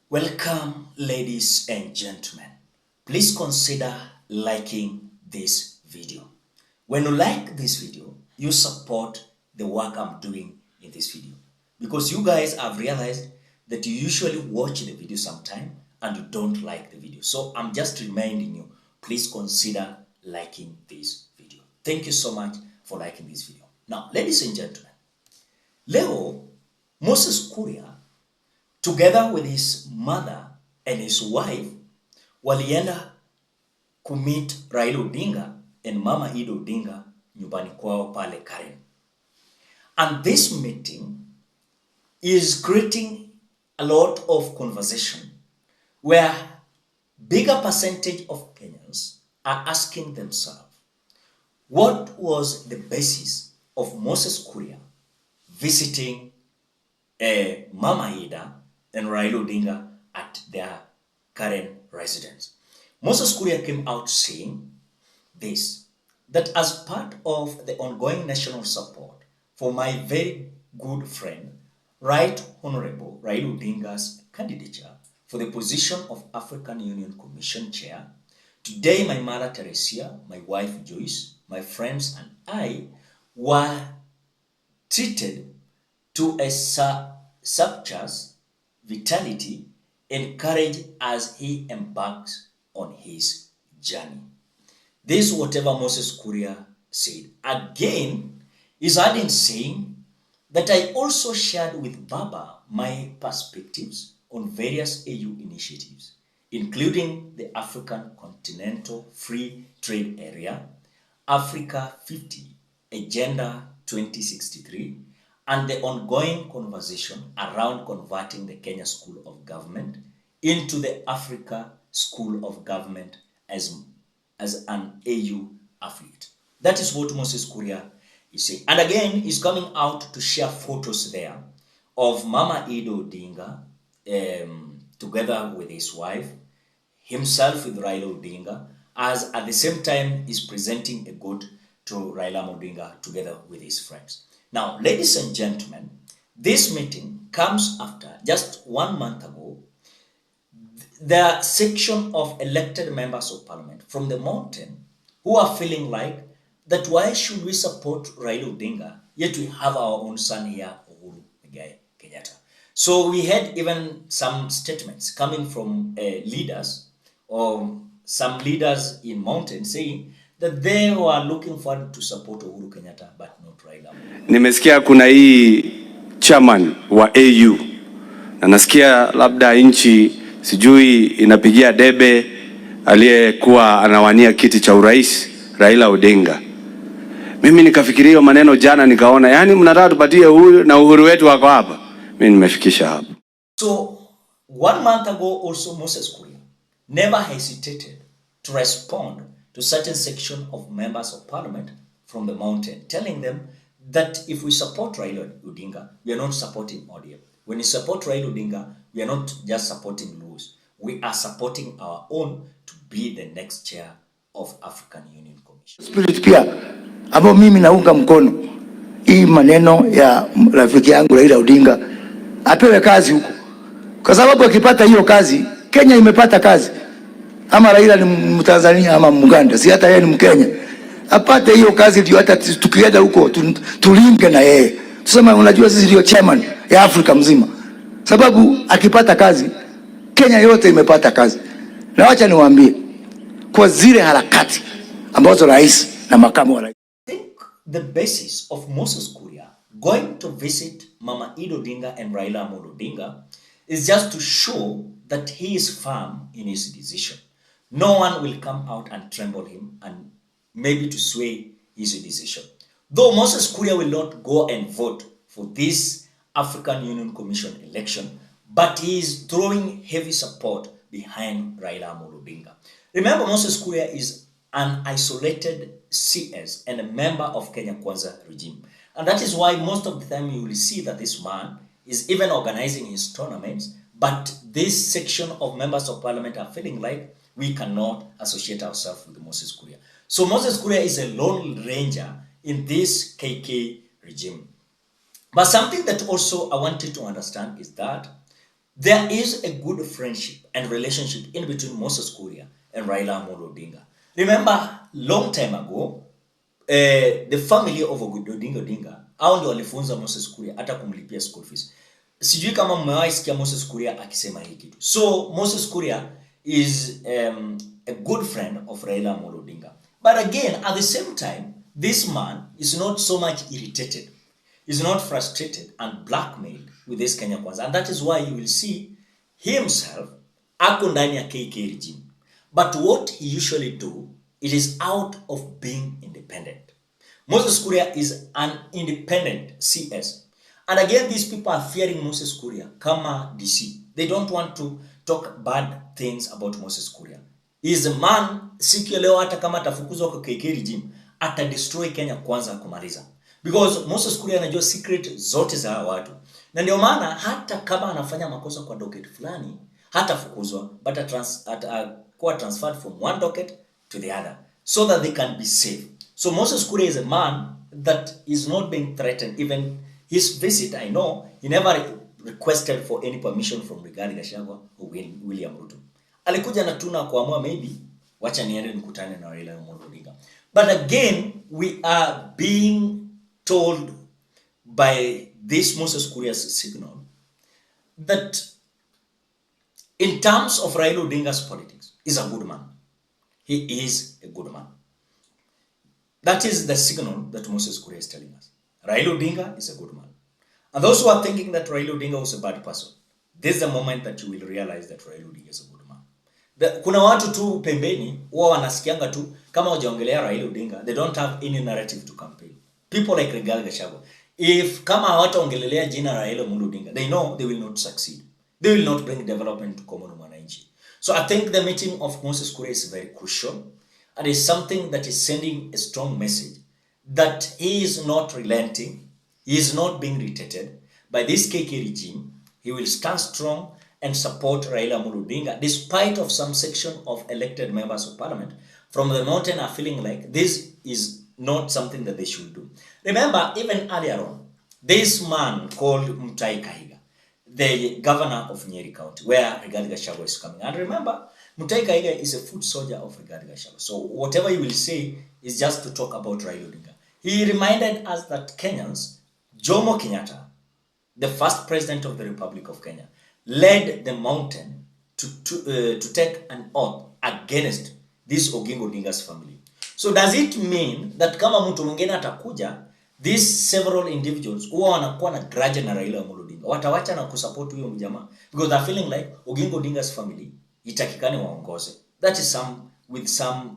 Welcome, ladies and gentlemen. Please consider liking this video. When you like this video, you support the work I'm doing in this video. Because you guys have realized that you usually watch the video sometime and you don't like the video. So I'm just reminding you, please consider liking this video. Thank you so much for liking this video. Now, ladies and gentlemen, leo Moses Kuria, together with his mother and his wife, walienda kumit Raila Odinga and Mama Ida Odinga nyumbani kwao pale Karen. And this meeting is creating a lot of conversation where bigger percentage of Kenyans are asking themselves, what was the basis of Moses Kuria visiting Mama Ida and Raila Odinga at their current residence? Moses Kuria came out saying this, that as part of the ongoing national support for my very good friend, Right Honorable Raila Odinga's candidature for the position of African Union Commission Chair, today my mother Teresia, my wife Joyce, my friends and I were treated to a sumptuous vitality and courage as he embarks on his journey. This is whatever Moses Kuria said. Again, he's adding saying that I also shared with Baba my perspectives on various AU initiatives, including the African Continental Free Trade Area, Africa 50, Agenda 2063, and the ongoing conversation around converting the Kenya School of Government into the Africa School of Government as an AU affiliate. That is what Moses Kuria is saying. And again, he's coming out to share photos there of Mama Ida Odinga together with his wife, himself with Raila Odinga, as at the same time he's presenting a goat to Raila Odinga together with his friends. Now, ladies and gentlemen, this meeting comes after just 1 month ago, the section of elected members of parliament from the mountain who are feeling like that why should we support Raila Odinga, yet we have our own son here, Uhuru Kenyatta. So we had even some statements coming from leaders or some leaders in mountain saying that they were looking forward to support Uhuru Kenyatta but not Raila. Nimesikia kuna hii chairman wa AU na nasikia labda nchi sijui inapigia debe aliyekuwa anawania kiti cha urais Raila Odinga. Mimi nikafikiria maneno jana nikaona yani mnataka tupatie huyu na uhuru wetu wako hapa. Mimi nimefikisha hapa. So 1 month ago also Moses Kuria never hesitated to respond to certain section of members of parliament from the mountain, telling them that if we support Raila Odinga, we are not supporting ODM. When we support Raila Odinga, we are not just supporting Lewis. We are supporting our own to be the next chair of African Union Commission. Spirit pia, ambao mimi naunga mkono hii maneno ya rafiki yangu Raila Odinga apewe kazi huko. Kwa sababu akipata hiyo kazi, Kenya imepata kazi. Ama Raila ni Mtanzania ama Muganda, si hata yeye ni Mkenya. Apate hiyo kazi ndio hata tukienda huko tulinge na yeye. Tuseme unajua sisi ndio chairman ya Afrika mzima. Sababu akipata kazi, Kenya yote imepata kazi. Na wacha niwaambie kwa zile harakati ambazo rais na makamu wa rais. I think the basis of Moses Kuria going to visit Mama Ida Odinga and Raila Odinga is just to show that he is firm in his decision. No one will come out and tremble him and maybe to sway his decision. Though Moses Kuria will not go and vote for this African Union Commission election, but he is throwing heavy support behind Raila Odinga. Remember, Moses Kuria is an isolated CS and a member of Kenya Kwanza regime. And that is why most of the time you will see that this man is even organizing his tournaments, but this section of members of parliament are feeling like we cannot associate ourselves with Moses Kuria. So Moses Kuria is a lone ranger in this KK regime. But something that also I wanted to understand is that There is a good friendship and relationship in between Moses Kuria and Raila Amolo Odinga. Remember, long time ago, the family of Odinga hao ndio walifunza Moses Kuria hata kumlipia school fees. Sijui kama mmewahi sikia Moses Kuria akisema hii kitu. So Moses Kuria is a good friend of Raila Amolo Odinga. But again, at the same time, this man is not so much irritated. He's not frustrated and blackmailed with this Kenya Kwanza. And that is why you will see himself ako ndani ya KK regime. But what he usually do, it is out of being independent. Moses Kuria is an independent CS. And again, these people are fearing Moses Kuria kama DC. They don't want to talk bad things about Moses Kuria. He is a man, siku ya leo hata kama atafukuzwa kwa KK regime, ata destroy Kenya Kwanza kumaliza. Because Moses Kuria anajua secret zote za watu. Na ndio maana hata kama anafanya makosa kwa docket fulani, hata fukuzwa, but kuwa transferred from one docket to the other, so that they can be safe. So Moses Kuria is a man that is not being threatened. Even his visit, I know, he never requested for any permission from GACHAGUA or William RUTO. Alikuja na tuna kuamua maybe, wacha niende nikutane na Raila Amolo Odinga. But again, we are being told by this Moses Kuria's signal that in terms of Raila Odinga's politics, is a good man. He is a good man. That is the signal that Moses Kuria is telling us. Raila Odinga is a good man. And those who are thinking that Raila Odinga was a bad person, this is the moment that you will realize that Raila Odinga is a good man. Kuna watu tu pembeni, huwa wanasikianga tu, kama hujaongelea Raila Odinga, they don't have any narrative to campaign. People like GACHAGUA, if kama hawataongelelea jina Raila Amolo Odinga, they know they will not succeed. They will not bring development to common mwananchi. So I think the meeting of Moses Kuria is very crucial, and is something that is sending a strong message that he is not relenting, he is not being irritated by this KK regime. He will stand strong and support Raila Amolo Odinga, despite of some section of elected members of parliament from the mountain are feeling like this is not something that they should do. Remember, even earlier on, this man called Mutahi Kahiga, the governor of Nyeri County, where GACHAGUA is coming. And remember, Mutahi Kahiga is a foot soldier of GACHAGUA. So whatever he will say is just to talk about Raila Odinga. He reminded us that Kenyans, Jomo Kenyatta, the first president of the Republic of Kenya, led the mountain to take an oath against this Oginga Odinga's family. So does it mean that kama mtu mwingine atakuja, these several individuals huwa wanakuwa na grudge na Raila Amolo Odinga, watawacha na kusupport huyo mjamaa because they're feeling like Oginga Odinga's family itakikane waongoze? That is some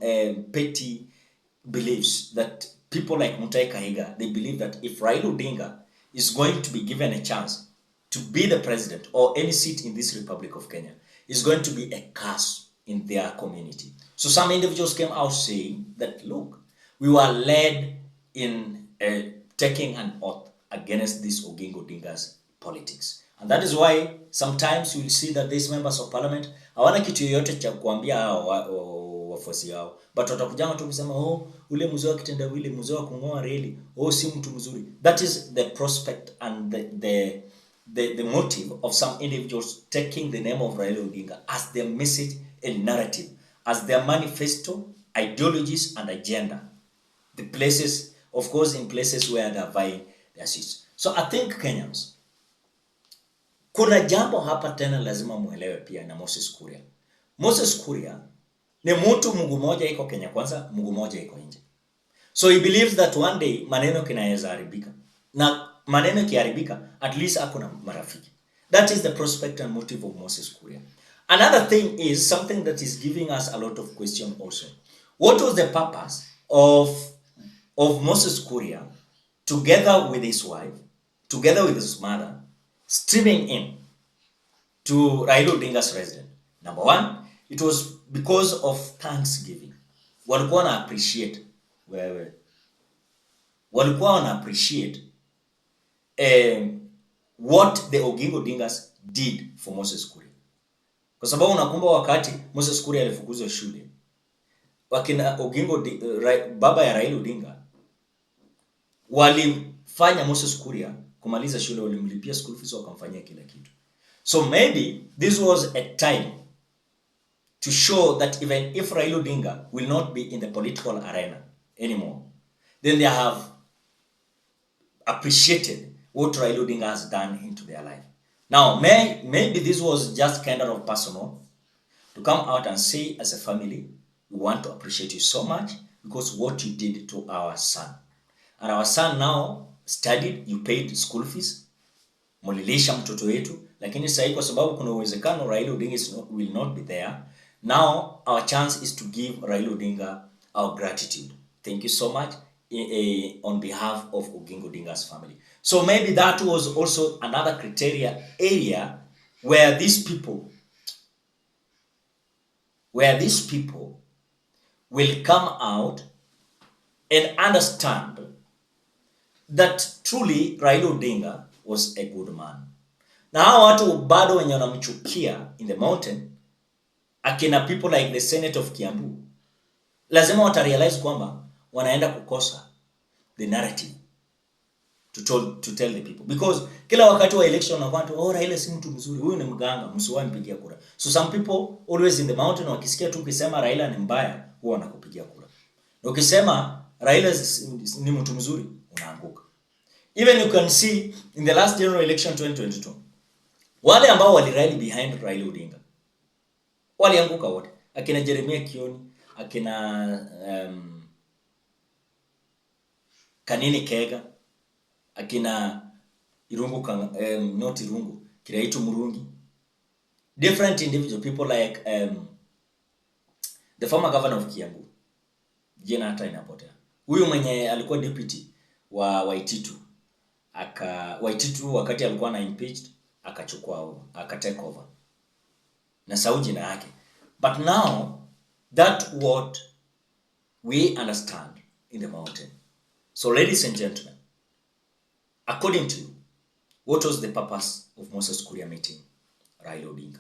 petty beliefs that people like Mutahi Kahiga, they believe that if Raila Odinga is going to be given a chance to be the president or any seat in this Republic of Kenya, is going to be a curse in their community. So some individuals came out saying that, look, we were led in taking an oath against this Oginga Odinga's politics. And that is why sometimes you will see that these members of parliament hawana kitu yoyote cha kuambia wafuasi wao, but watakujanga tu kusema ule mzee wa kitendawili, mzee wa kungoa reli, si mtu mzuri. That is the prospect and the motive of some individuals taking the name of Raila Odinga as their message and narrative, as their manifesto, ideologies and agenda. The places, of course, in places where they're vying their seats. So I think Kenyans, kuna jambo hapa tena lazima muelewe pia na Moses Kuria. Moses Kuria ni mtu mguu moja iko Kenya Kwanza, mguu moja iko nje. So he believes that one day maneno kinaweza haribika. Na maneno kiharibika, at least hakuna marafiki. That is the prospect and motive of Moses Kuria. Another thing is something that is giving us a lot of question also. What was the purpose of Moses Kuria, together with his wife, together with his mother, streaming in to Raila Odinga's residence? Number one, it was because of Thanksgiving. Walikuwa na appreciate what the Oginga Odingas did for Moses Kuria. Kwa sababu unakumbuka wakati Moses Kuria alifukuzwa shule, wakina baba ya Raila Odinga walimfanya Moses Kuria kumaliza shule, walimlipia school fees, wakamfanyia kila kitu. So maybe this was a time to show that even if Raila Odinga will not be in the political arena anymore, then they have appreciated what Raila Odinga has done into their life. Now, maybe this was just kind of personal, to come out and say as a family, we want to appreciate you so much because what you did to our son. And our son now studied, you paid school fees, mulilisha mtoto wetu, lakini sasa kwa sababu kuna uwezekano Raila Odinga will not be there. Now our chance is to give Raila Odinga our gratitude. Thank you so much on behalf of Oginga Odinga's family. So maybe that was also another criteria area where these people will come out and understand that truly Raila Odinga was a good man. Na hao watu bado wenye wanamchukia in the mountain, akina people like the Senate of Kiambu, lazima watarealize kwamba wanaenda kukosa the narrative to tell the people, because kila wakati wa election wanakuwa Raila si mtu mzuri, huyu ni mganga, msiwahi mpigia kura. So some people always in the mountain wakisikia tu ukisema Raila ni mbaya, huwa wanakupigia kura. Na ukisema Raila ni mtu mzuri, unaanguka. Even you can see in the last general election 2022, wale ambao walirally behind Raila Odinga walianguka wote. Akina Jeremia Kioni, akina Kanini Kega, akina Irungu not Irungu, Kiraitu Murungi, different individual people like the former governor of Kiambu, jina hata inapotea. Huyu mwenye alikuwa deputy wa Waititu, Waititu wakati alikuwa na impeached, akatake over na sauji na yake. But now that what we understand in the mountain. So ladies and gentlemen, according to you, what was the purpose of Moses Kuria meeting Raila Odinga?